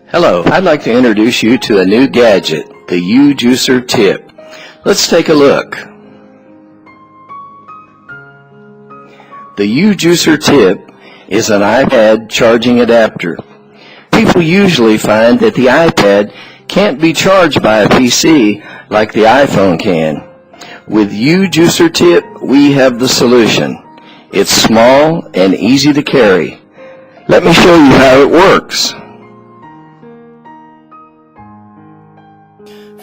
Hello, I'd like to introduce you to a new gadget, the U-Juicer Tip. Let's take a look. The U-Juicer Tip is an iPad charging adapter. People usually find that the iPad can't be charged by a PC like the iPhone can. With U-Juicer Tip, we have the solution. It's small and easy to carry. Let me show you how it works.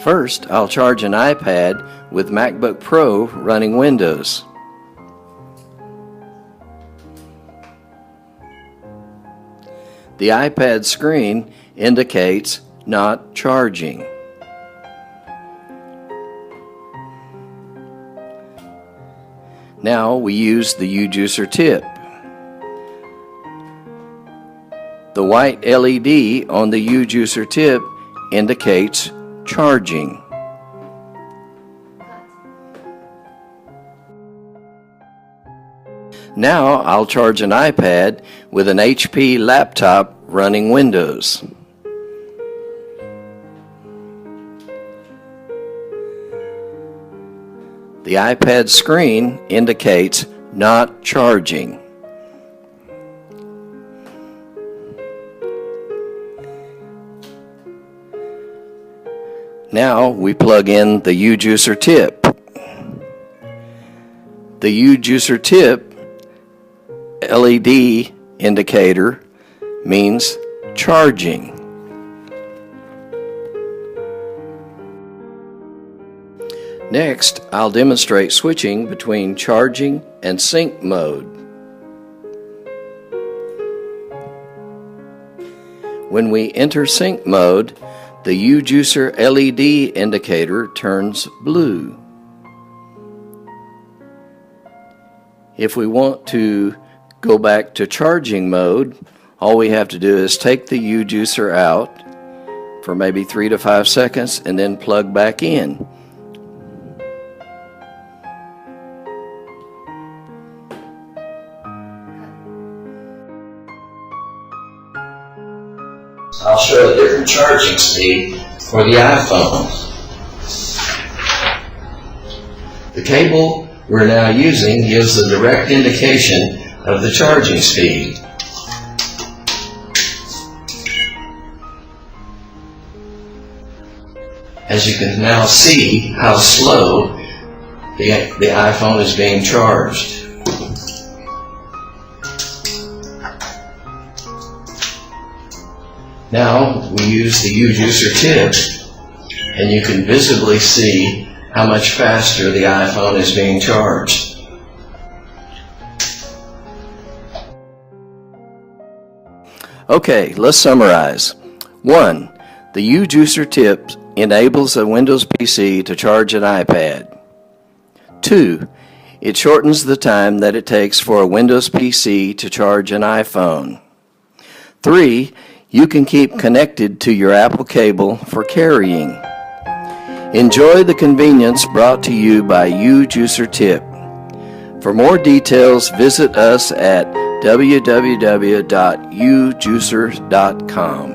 First, I'll charge an iPad with MacBook Pro running Windows. The iPad screen indicates not charging. Now we use the U-Juicer Tip. The white LED on the U-Juicer Tip indicates charging. Now I'll charge an iPad with an HP laptop running Windows. The iPad screen indicates not charging. Now we plug in the U-Juicer Tip. The U-Juicer Tip LED indicator means charging. Next, I'll demonstrate switching between charging and sync mode. When we enter sync mode, the U-Juicer LED indicator turns blue. If we want to go back to charging mode, all we have to do is take the U-Juicer out for maybe 3 to 5 seconds and then plug back in. I'll show a different charging speed for the iPhone. The cable we're now using gives a direct indication of the charging speed. As you can now see how slow the iPhone is being charged. Now we use the U-Juicer Tip, and you can visibly see how much faster the iPhone is being charged. Okay, let's summarize. 1. The U-Juicer Tip enables a Windows PC to charge an iPad. 2. It shortens the time that it takes for a Windows PC to charge an iPhone. 3. You can keep connected to your Apple cable for carrying. Enjoy the convenience brought to you by U-Juicer Tip. For more details, visit us at www.ujuicer.com.